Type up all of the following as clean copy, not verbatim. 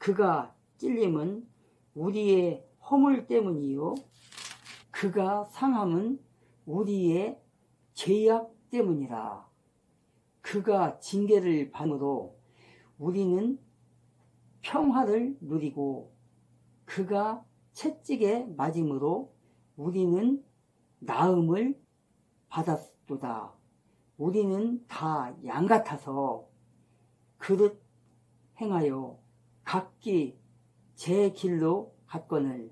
그가 찔림은 우리의 허물 때문이요 그가 상함은 우리의 죄악 때문이라. 그가 징계를 받음으로 우리는 평화를 누리고 그가 채찍에 맞음으로 우리는 나음을 받았도다. 우리는 다 양같아서 그릇 행하여 각기 제 길로 갔거늘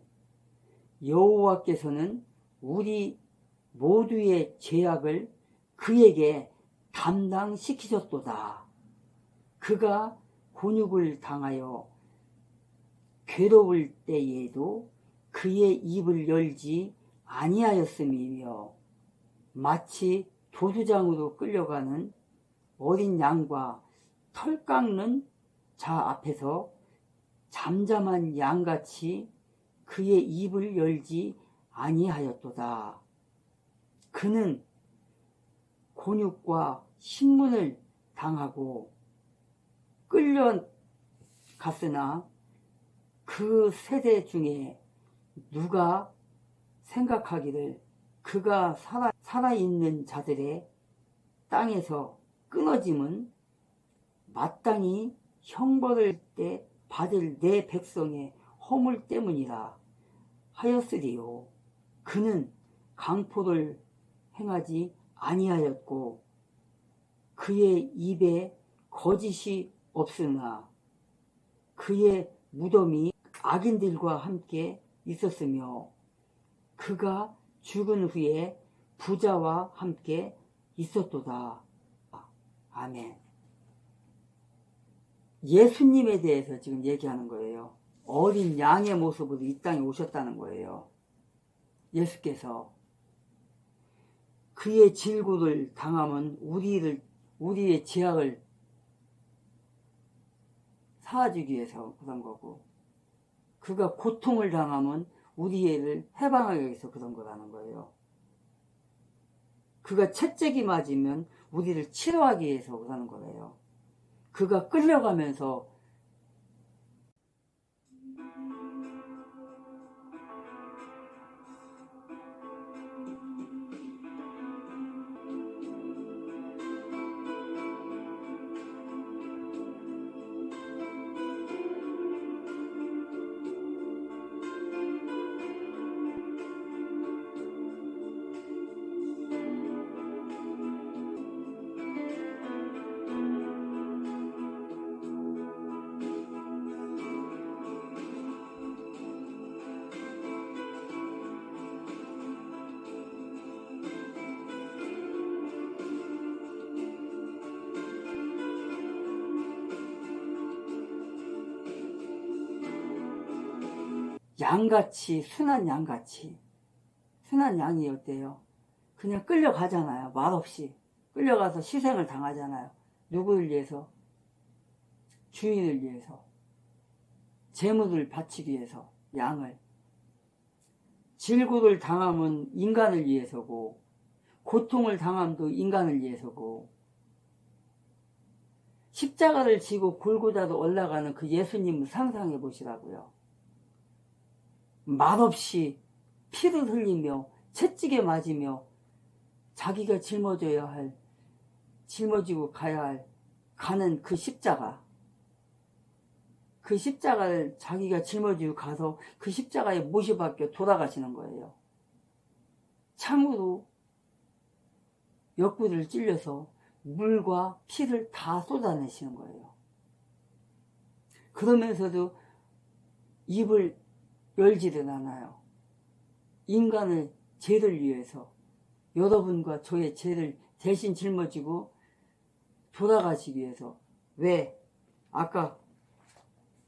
여호와께서는 우리 모두의 죄악을 그에게 담당시키셨도다. 그가 곤욕을 당하여 괴로울 때에도 그의 입을 열지 아니하였음이며 마치 도두장으로 끌려가는 어린 양과 털 깎는 자 앞에서 잠잠한 양같이 그의 입을 열지 아니하였도다. 그는 곤욕과 신문을 당하고 끌려갔으나 그 세대 중에 누가 생각하기를 그가 살아있는 자들의 땅에서 끊어짐은 마땅히 형벌을 때 받을 내 백성의 허물 때문이라 하였으리요. 그는 강포를 행하지 아니하였고 그의 입에 거짓이 없으나 그의 무덤이 악인들과 함께 있었으며 그가 죽은 후에 부자와 함께 있었도다. 아멘. 예수님에 대해서 지금 얘기하는 거예요. 어린 양의 모습으로 이 땅에 오셨다는 거예요. 예수께서 그의 질고를 당하면 우리의 죄악을 사하주기 위해서 그런 거고 그가 고통을 당하면 우리를 해방하기 위해서 그런 거라는 거예요. 그가 채찍이 맞으면 우리를 치료하기 위해서 그러는 거예요. 그가 끌려가면서 양같이 순한 양이 어때요? 그냥 끌려가잖아요. 말없이 끌려가서 희생을 당하잖아요. 누구를 위해서? 주인을 위해서, 재물을 바치기 위해서. 양을 질고를 당하면 인간을 위해서고 고통을 당함도 인간을 위해서고 십자가를 지고 골고다로 올라가는 그 예수님을 상상해 보시라고요. 말없이 피를 흘리며 채찍에 맞으며 자기가 짊어지고 가야 할 가는 그 십자가, 그 십자가를 자기가 짊어지고 가서 그 십자가에 못이 박혀 돌아가시는 거예요. 창으로 옆구리를 찔려서 물과 피를 다 쏟아내시는 거예요. 그러면서도 입을 열지를 않아요. 인간의 죄를 위해서 여러분과 저의 죄를 대신 짊어지고 돌아가시기 위해서. 왜? 아까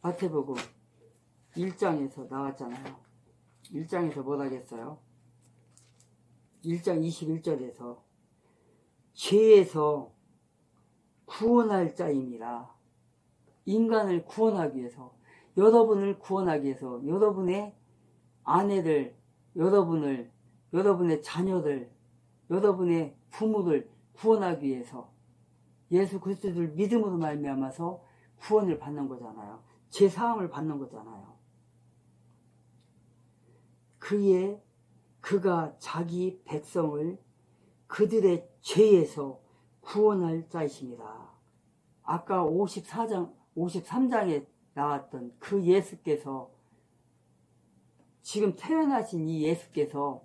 마태복음 1장에서 나왔잖아요. 1장에서 뭐라 하겠어요? 1장 21절에서 죄에서 구원할 자임이라. 인간을 구원하기 위해서, 여러분을 구원하기 위해서, 여러분의 아내들, 여러분의 자녀들, 여러분의 부모를 구원하기 위해서 예수 그리스도를 믿음으로 말미암아서 구원을 받는 거잖아요. 제사함을 받는 거잖아요. 그가 자기 백성을 그들의 죄에서 구원할 자이십니다. 아까 53장에 나왔던 그 예수께서, 지금 태어나신 이 예수께서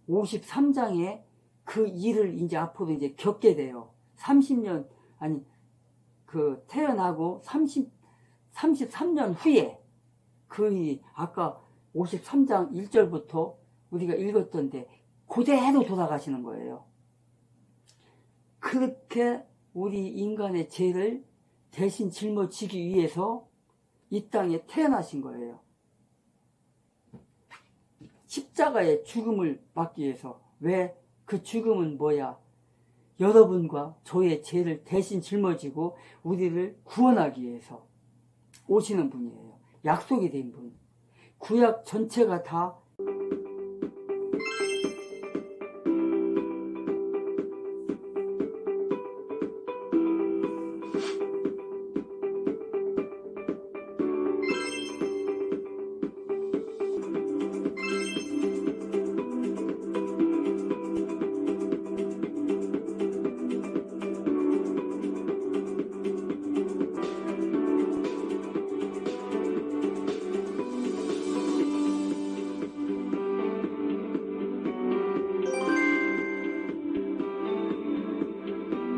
53장에 그 일을 이제 앞으로 이제 겪게 돼요. 30년, 아니, 태어나고 33년 후에, 아까 53장 1절부터 우리가 읽었던데, 그대로 돌아가시는 거예요. 그렇게 우리 인간의 죄를 대신 짊어지기 위해서 이 땅에 태어나신 거예요. 십자가의 죽음을 받기 위해서. 왜? 그 죽음은 뭐야? 여러분과 저의 죄를 대신 짊어지고 우리를 구원하기 위해서 오시는 분이에요. 약속이 된 분. 구약 전체가 다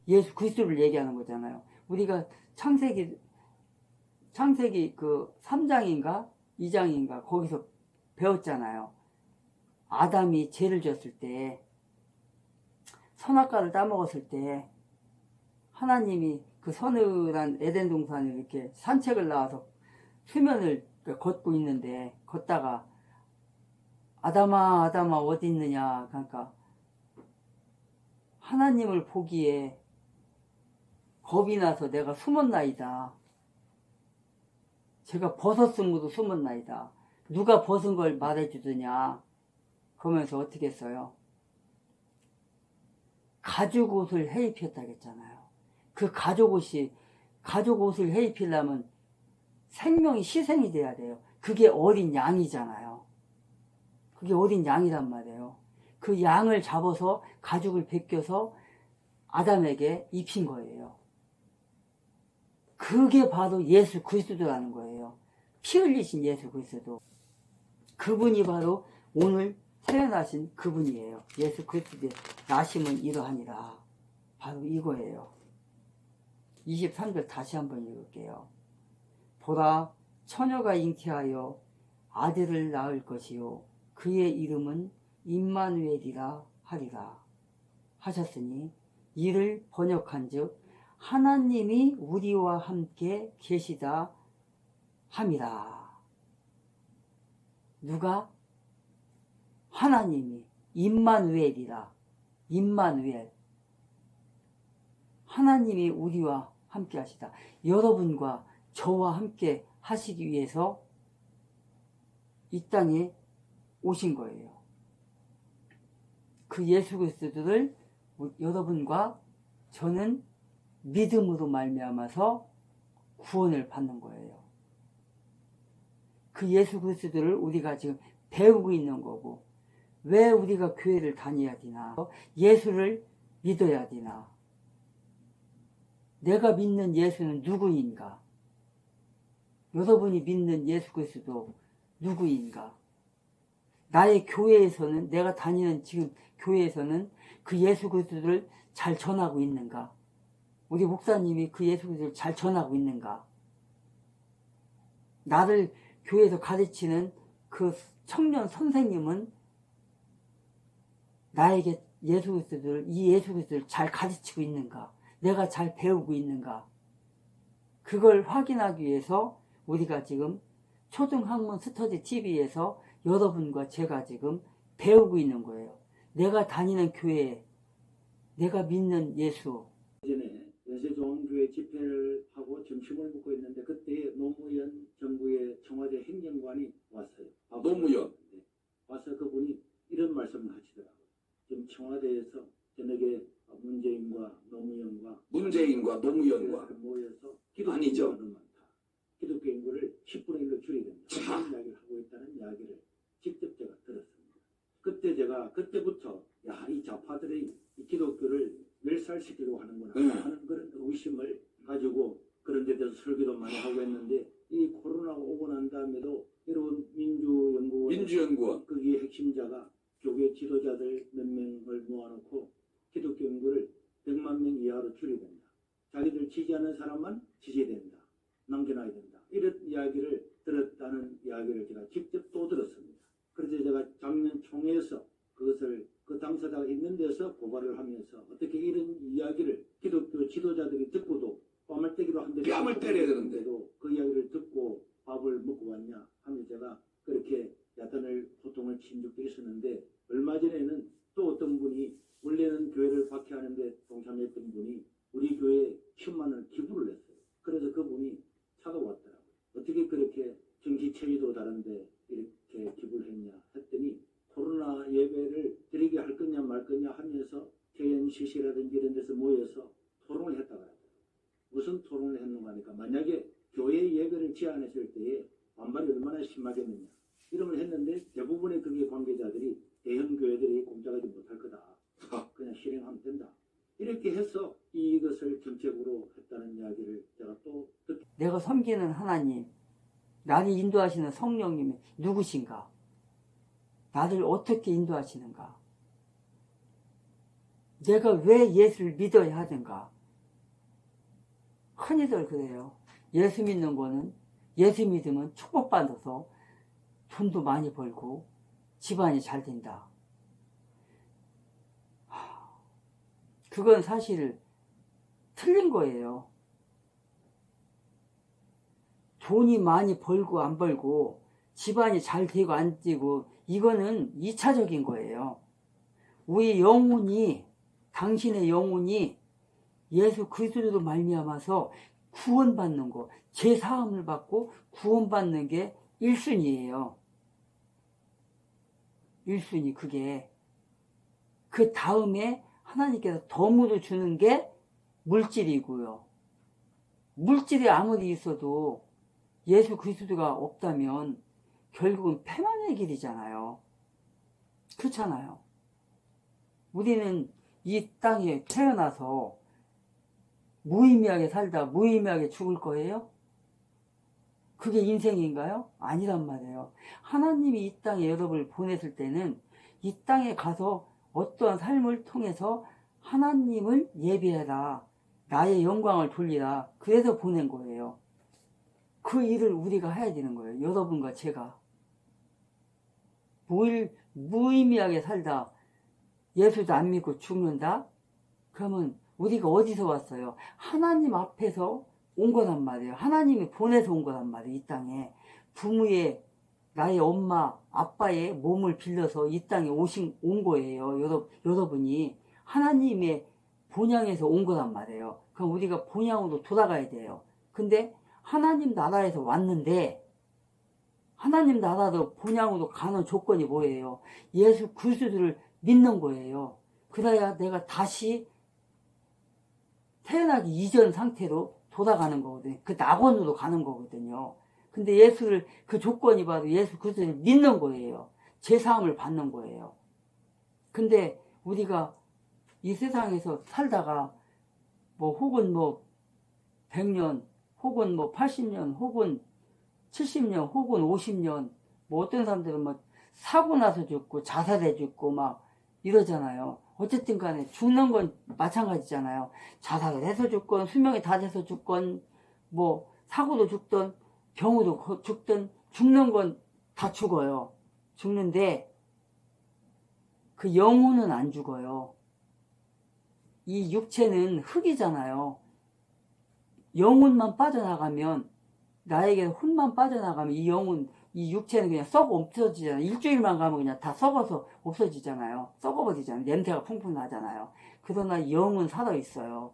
예수 그리스도를 얘기하는 거잖아요. 우리가 창세기 그 3장인가 2장인가 거기서 배웠잖아요. 아담이 죄를 졌을 때, 선악과를 따먹었을 때 하나님이 그 서늘한 에덴 동산을 이렇게 산책을 나와서 수면을 걷고 있는데, 걷다가 아담아 아담아 어디 있느냐, 그러니까 하나님을 보기에 겁이 나서 내가 숨었나이다. 제가 벗었음으로 숨었나이다. 누가 벗은 걸 말해주더냐. 그러면서 어떻게 했어요? 가죽 옷을 해입혔다겠잖아요. 그 가죽 옷을 해입히려면 생명이 희생이 돼야 돼요. 그게 어린 양이잖아요. 그게 어린 양이란 말이에요. 그 양을 잡아서 가죽을 벗겨서 아담에게 입힌 거예요. 그게 바로 예수 그리스도라는 거예요. 피 흘리신 예수 그리스도. 그분이 바로 오늘 태어나신 그분이에요. 예수 그리스도의 나심은 이러하니라. 바로 이거예요. 23절 다시 한번 읽을게요. 보라, 처녀가 잉태하여 아들을 낳을 것이요 그의 이름은 임마누엘이라 하리라 하셨으니, 이를 번역한즉 하나님이 우리와 함께 계시다 함이라. 누가? 하나님이. 임마누엘이라. 임마누엘. 하나님이 우리와 함께 하시다. 여러분과 저와 함께 하시기 위해서 이 땅에 오신 거예요. 그 예수 그리스도를 여러분과 저는 믿음으로 말미암아서 구원을 받는 거예요. 그 예수 그리스도를 우리가 지금 배우고 있는 거고, 왜 우리가 교회를 다녀야 되나? 예수를 믿어야 되나? 내가 믿는 예수는 누구인가? 여러분이 믿는 예수 그리스도 누구인가? 나의 교회에서는, 내가 다니는 지금 교회에서는 그 예수 그리스도를 잘 전하고 있는가? 우리 목사님이 그 예수 그리스도를 잘 전하고 있는가? 나를 교회에서 가르치는 그 청년 선생님은 나에게 이 예수 그리스도를 잘 가르치고 있는가? 내가 잘 배우고 있는가? 그걸 확인하기 위해서 우리가 지금 초등학문 스터디 TV에서 여러분과 제가 지금 배우고 있는 거예요. 내가 다니는 교회, 내가 믿는 예수. 예전에 연세종교회 집회를 하고 점심을 먹고 있는데, 그때 노무현 정부의 청와대 행정관이 왔어요. 노무현. 네. 와서 그분이 이런 말씀을 하시더라고요. 지금 청와대에서 저녁에 문재인과 노무현과 노무현과 노무현과 모여서 아니죠. 기독교 인구를 10분의 1로 줄이된다. 자. 그런 이야기를 하고 있다는 이야기를 직접 제가 들었습니다. 그때부터 이 좌파들이 이 기독교를 멸살시키려고 하는구나 하는 그런 의심을 가지고 그런 데 대해서 설교도 많이 하고 했는데 이 코로나가 오고 난 다음에도 여러분 민주연구원 거기에 핵심자가 교계 지도자들 몇 명을 모아놓고 기독교 인구를 100만 명 이하로 줄여야 된다. 자기들 지지하는 사람만 지지해야 된다. 남겨놔야 된다. 이런 이야기를 들었다는 이야기를 제가 직접 또 들었습니다. 그래서 제가 작년 총회에서 그것을 그 당사자가 있는 데서 고발을 하면서 어떻게 이런 이야기를 기독교 지도자들이 듣고도 뺨을 때기로 한데 뺨을 때려야 되는데 그 이야기를 듣고 밥을 먹고 왔냐 하면 제가 그렇게 야단을 보통을 친 적도 있었는데 얼마 전에는 또 어떤 분이 원래는 교회를 박해하는데 동참했던 분이 우리 교회에 10만 원을 기부를 했어요. 그래서 그분이 찾아왔더라고요. 어떻게 그렇게 정치체계도 다른데 이렇게 기부를 했냐 했더니 코로나 예배를 드리게 할 거냐 말 거냐 하면서 KNCC라든지 이런 데서 모여서 토론을 했다고 하더라고요. 무슨 토론을 했는가 하니까 만약에 교회 예배를 제안했을 때에 반발이 얼마나 심하겠느냐 이런 했는데 대부분의 그게 관계자들이 대형 교회들이 공작하지 못할 거다. 그냥 실행하면 된다. 이렇게 해서 이것을 정책으로 했다는 이야기를 제가 또 듣게. 내가 섬기는 하나님, 나를 인도하시는 성령님이 누구신가? 나를 어떻게 인도하시는가? 내가 왜 예수를 믿어야 하는가? 흔히들 그래요. 예수 믿는 거는, 예수 믿으면 축복받아서 돈도 많이 벌고 집안이 잘 된다. 그건 사실 틀린 거예요. 돈이 많이 벌고 안 벌고 집안이 잘 되고 안 되고 이거는 2차적인 거예요. 우리 영혼이, 당신의 영혼이 예수 그리스도로 말미암아서 구원받는 거, 죄사함을 받고 구원받는 게 1순위예요. 1순위 그게. 그 다음에 하나님께서 덤으로 주는 게 물질이고요. 물질이 아무리 있어도 예수 그리스도가 없다면 결국은 패만의 길이잖아요. 그렇잖아요. 우리는 이 땅에 태어나서 무의미하게 살다 무의미하게 죽을 거예요? 그게 인생인가요? 아니란 말이에요. 하나님이 이 땅에 여러분을 보냈을 때는 이 땅에 가서 어떠한 삶을 통해서 하나님을 예배해라. 나의 영광을 돌리라. 그래서 보낸 거예요. 그 일을 우리가 해야 되는 거예요. 여러분과 제가. 무의미하게 살다 예수도 안 믿고 죽는다? 그러면 우리가 어디서 왔어요? 하나님 앞에서 온 거란 말이에요. 하나님이 보내서 온 거란 말이에요. 이 땅에. 부모의 나의 엄마, 아빠의 몸을 빌려서 이 땅에 온 거예요. 여러분이 하나님의 본향에서 온 거란 말이에요. 그럼 우리가 본향으로 돌아가야 돼요. 근데 하나님 나라에서 왔는데 하나님 나라도 본향으로 가는 조건이 뭐예요? 예수 그리스도를 믿는 거예요. 그래야 내가 다시 태어나기 이전 상태로 돌아가는 거거든요. 그 낙원으로 가는 거거든요. 근데 예수를, 그 조건이 바로 예수 그리스도를 믿는 거예요. 제사함을 받는 거예요. 근데 우리가 이 세상에서 살다가 혹은 100년, 혹은 80년, 혹은 70년, 혹은 50년, 어떤 사람들은 사고 나서 죽고 자살해 죽고 이러잖아요. 어쨌든 간에 죽는 건 마찬가지잖아요. 자살을 해서 죽건 수명이 다 돼서 죽건 사고로 죽던 병으로 죽든 죽는 건 다 죽어요. 죽는데 그 영혼은 안 죽어요. 이 육체는 흙이잖아요. 영혼만 빠져나가면, 나에게 혼만 빠져나가면 이 영혼, 이 육체는 그냥 썩어 없어지잖아요. 일주일만 가면 그냥 다 썩어서 없어지잖아요. 썩어버리잖아요. 냄새가 풍풍 나잖아요. 그러나 영은 살아있어요.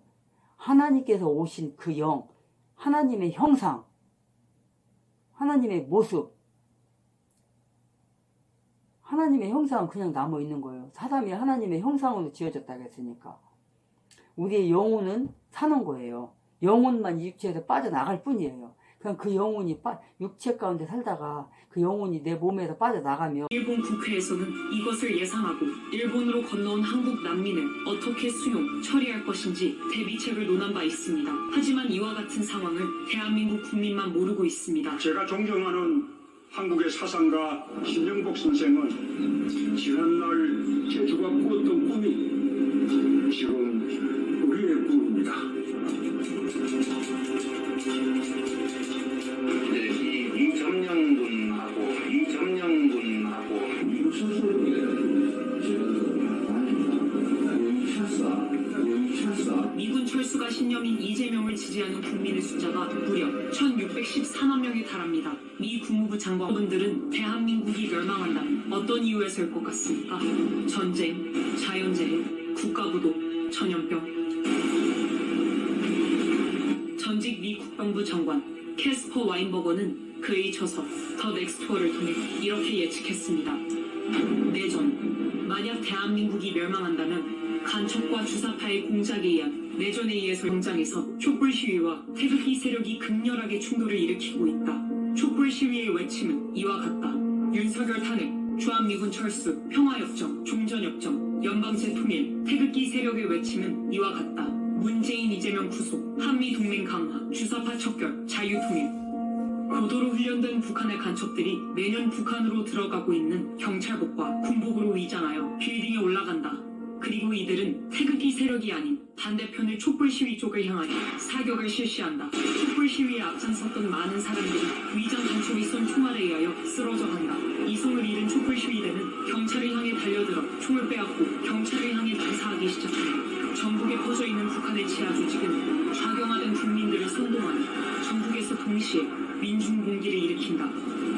하나님께서 오신 그 영, 하나님의 형상, 하나님의 모습, 하나님의 형상은 그냥 남아있는 거예요. 사람이 하나님의 형상으로 지어졌다고 했으니까. 우리의 영혼은 사는 거예요. 영혼만 이 육체에서 빠져나갈 뿐이에요. 그냥 그 영혼이 육체 가운데 살다가 그 영혼이 내 몸에서 빠져나가면 일본 국회에서는 이것을 예상하고 일본으로 건너온 한국 난민을 어떻게 수용, 처리할 것인지 대비책을 논한 바 있습니다. 하지만 이와 같은 상황을 대한민국 국민만 모르고 있습니다. 제가 존경하는 한국의 사상가 신영복 선생은 지난날 제주가 꾸었던 꿈이 지금 우리의 꿈입니다. 이 이점령군하고 미군 철수가 신념인 이재명을 지지하는 국민의 숫자가 무려 1614만 명에 달합니다. 미 국무부 장관분들은 대한민국이 멸망한다면 어떤 이유에서일 것 같습니까? 전쟁, 자연재해, 국가부도, 전염병. 전직 미 국방부 장관 캐스퍼 와인버거는 그의 저서 더 넥스트 워를 통해 이렇게 예측했습니다. 내전. 만약 대한민국이 멸망한다면 간첩과 주사파의 공작에 의한 내전에 의해서 현장에서 촛불 시위와 태극기 세력이 극렬하게 충돌을 일으키고 있다. 촛불 시위의 외침은 이와 같다. 윤석열 탄핵, 주한미군 철수, 평화협정, 종전협정, 연방제 통일, 태극기 세력의 외침은 이와 같다. 문재인 이재명 구속, 한미동맹 강화, 주사파 척결, 자유통일. 고도로 훈련된 북한의 간첩들이 매년 북한으로 들어가고 있는 경찰복과 군복으로 위장하여 빌딩에 올라간다. 그리고 이들은 태극기 세력이 아닌 반대편의 촛불 시위 쪽을 향하여 사격을 실시한다. 촛불 시위에 앞장섰던 많은 사람들이 위장 간첩이 쏜 총알에 의하여 쓰러져 간다. 이성을 잃은 촛불 시위대는 경찰을 향해 달려들어 총을 빼앗고 경찰을 향해 난사하기 시작한다. 전국에 퍼져있는 북한의 지하 조직은 좌경화된 국민들을 선동하며 전국에서 동시에 민중 봉기를 일으킨다.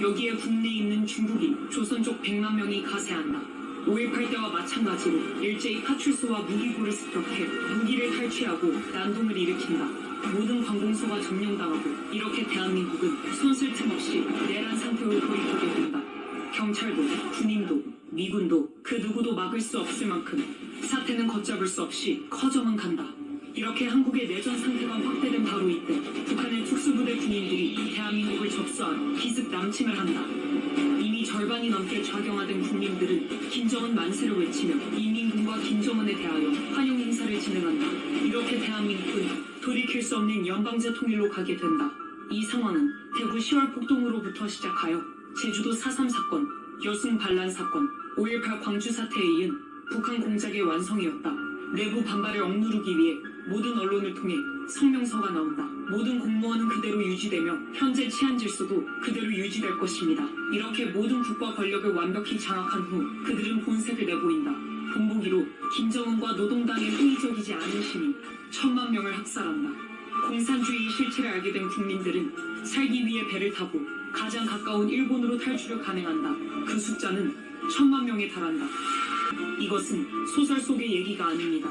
여기에 국내에 있는 중국인, 조선족 100만 명이 가세한다. 5.18 때와 마찬가지로 일제히 파출소와 무기고를 습격해 무기를 탈취하고 난동을 일으킨다. 모든 관공서가 점령당하고 이렇게 대한민국은 손쓸 틈 없이 내란 상태로 돌이키게 된다. 경찰도, 군인도, 미군도 그 누구도 막을 수 없을 만큼 사태는 걷잡을 수 없이 커져만 간다. 이렇게 한국의 내전 상태가 확대된 바로 이때 북한의 특수부대 군인들이 대한민국을 접수한 기습 남침을 한다. 이미 절반이 넘게 좌경화된 국민들은 김정은 만세를 외치며 인민군과 김정은에 대하여 환영 행사를 진행한다. 이렇게 대한민국은 돌이킬 수 없는 연방제 통일로 가게 된다. 이 상황은 대구 10월 폭동으로부터 시작하여 제주도 4.3 사건, 여순 반란 사건, 5.18 광주 사태에 이은 북한 공작의 완성이었다. 내부 반발을 억누르기 위해 모든 언론을 통해 성명서가 나온다. 모든 공무원은 그대로 유지되며 현재 치안 질서도 그대로 유지될 것입니다. 이렇게 모든 국가 권력을 완벽히 장악한 후 그들은 본색을 내보인다. 본보기로 김정은과 노동당의 호의적이지 않은 시민 1000만 명을 학살한다. 공산주의의 실체를 알게 된 국민들은 살기 위해 배를 타고 가장 가까운 일본으로 탈출을 간행한다. 그 숫자는 1000만 명에 달한다. 이것은 소설 속의 얘기가 아닙니다.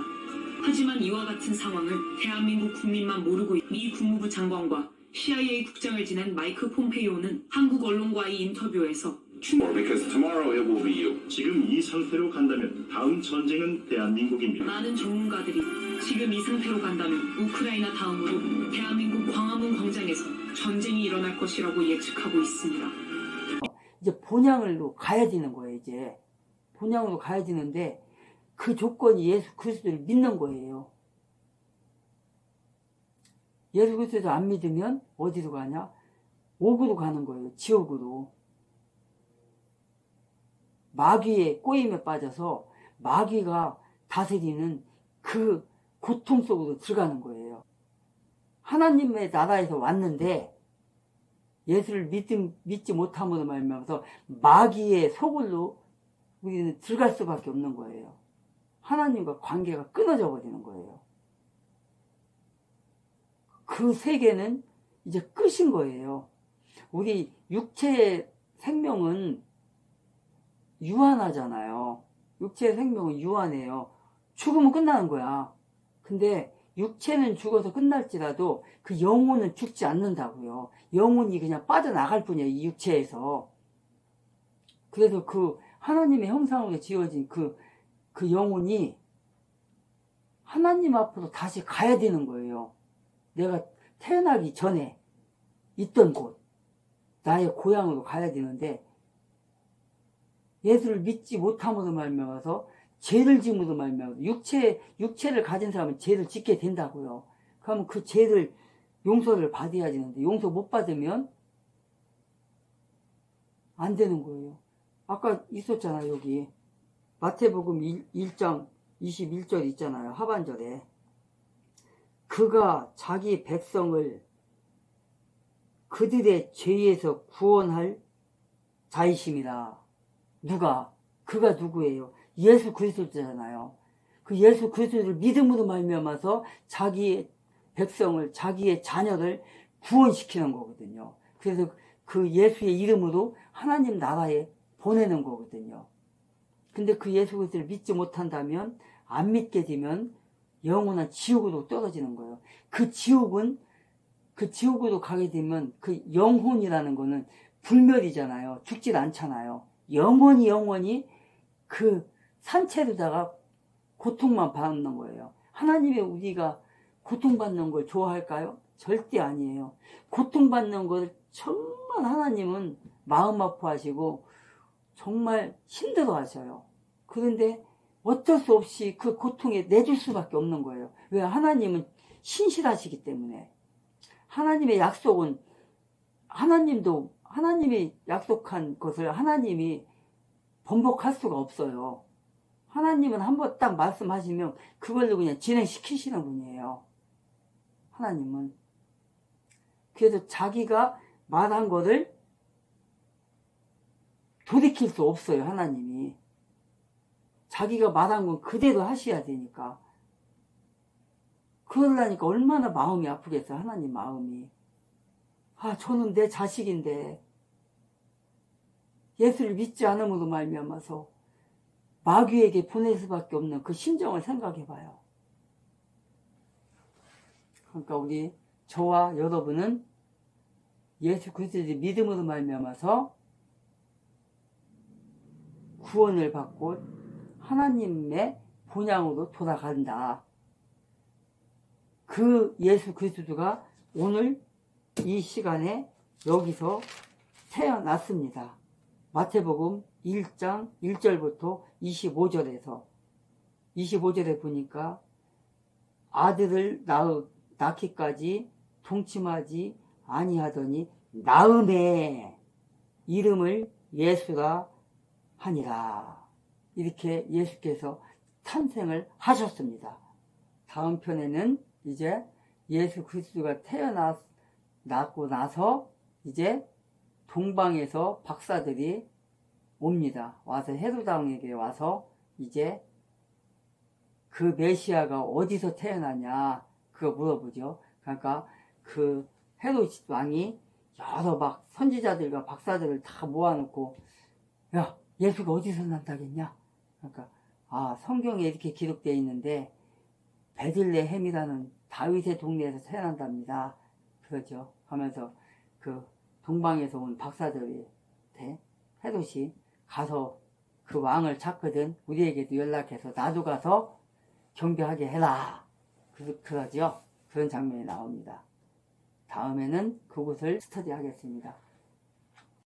하지만 이와 같은 상황을 대한민국 국민만 모르고 미 국무부 장관과 CIA 국장을 지낸 마이크 폼페이오는 한국 언론과의 인터뷰에서 because tomorrow it will be you. 지금 이 상태로 간다면 다음 전쟁은 대한민국입니다. 많은 전문가들이 지금 이 상태로 간다면 우크라이나 다음으로 대한민국 광화문 광장에서 전쟁이 일어날 것이라고 예측하고 있습니다. 이제 본향으로 가야 되는 거예요. 이제 본향으로 가야 되는데 그 조건이 예수 그리스도를 믿는 거예요. 예수 그리스도를 안 믿으면 어디로 가냐? 옥으로 가는 거예요. 지옥으로. 마귀의 꼬임에 빠져서 마귀가 다스리는 그 고통 속으로 들어가는 거예요. 하나님의 나라에서 왔는데 예수를 믿지 못함으로 말미암아서 마귀의 소굴로 우리는 들어갈 수밖에 없는 거예요. 하나님과 관계가 끊어져 버리는 거예요. 그 세계는 이제 끝인 거예요. 우리 육체의 생명은 유한하잖아요. 육체의 생명은 유한해요. 죽으면 끝나는 거야. 근데 육체는 죽어서 끝날지라도 그 영혼은 죽지 않는다고요. 영혼이 그냥 빠져나갈 뿐이에요. 이 육체에서. 그래서 그 하나님의 형상으로 지어진 그 영혼이 하나님 앞으로 다시 가야 되는 거예요. 내가 태어나기 전에 있던 곳, 나의 고향으로 가야 되는데 예수를 믿지 못함으로 말미암아서 죄를 지음으로 말미암아서 육체를 가진 사람은 죄를 짓게 된다고요. 그러면 그 죄를 용서를 받아야 되는데 용서 못 받으면 안 되는 거예요. 아까 있었잖아요. 여기 마태복음 1장 21절 있잖아요. 하반절에 그가 자기 백성을 그들의 죄에서 구원할 자이심이라. 누가? 그가 누구예요? 예수 그리스도잖아요. 그 예수 그리스도를 믿음으로 말미암아서 자기의 백성을, 자기의 자녀를 구원시키는 거거든요. 그래서 그 예수의 이름으로 하나님 나라에 보내는 거거든요. 근데 그 예수 그리스도를 믿지 못한다면, 안 믿게 되면 영원한 지옥으로 떨어지는 거예요. 그 지옥은, 그 지옥으로 가게 되면 그 영혼이라는 거는 불멸이잖아요. 죽질 않잖아요. 영원히 그 산채로다가 고통만 받는 거예요. 하나님의 우리가 고통받는 걸 좋아할까요? 절대 아니에요. 고통받는 걸 정말 하나님은 마음 아파하시고 정말 힘들어 하셔요. 그런데 어쩔 수 없이 그 고통에 내줄 수밖에 없는 거예요. 왜? 하나님은 신실하시기 때문에. 하나님의 약속은 하나님이 약속한 것을 하나님이 번복할 수가 없어요. 하나님은 한번 딱 말씀하시면 그걸로 그냥 진행시키시는 분이에요. 하나님은. 그래서 자기가 말한 거를 돌이킬 수 없어요. 하나님이. 자기가 말한 건 그대로 하셔야 되니까. 그러려니까 얼마나 마음이 아프겠어요. 하나님 마음이. 아, 저는 내 자식인데 예수를 믿지 않음으로 말미암아서 마귀에게 보낼 수밖에 없는 그 심정을 생각해 봐요. 그러니까 저와 여러분은 예수 그리스도의 믿음으로 말미암아서 구원을 받고 하나님의 본향으로 돌아간다. 그 예수 그리스도가 오늘 이 시간에 여기서 태어났습니다. 마태복음 1장 1절부터 25절에 보니까 아들을 낳기까지 동침하지 아니하더니 낳음에 이름을 예수라 하니라. 이렇게 예수께서 탄생을 하셨습니다. 다음 편에는 이제 예수 그리스도가 태어났고 나서 이제 동방에서 박사들이 옵니다. 와서 헤롯 왕에게 와서 이제 그 메시아가 어디서 태어나냐 그거 물어보죠. 그러니까 그 헤롯 왕이 여러 막 선지자들과 박사들을 다 모아놓고 야 예수가 어디서 난다겠냐. 그러니까 성경에 이렇게 기록되어 있는데 베들레헴이라는 다윗의 동네에서 태어난답니다. 그러죠. 하면서 그 동방에서 온 박사들이 헤롯이 가서 그 왕을 찾거든. 우리에게도 연락해서 나도 가서 경배하게 해라. 그러죠. 그런 장면이 나옵니다. 다음에는 그곳을 스터디하겠습니다.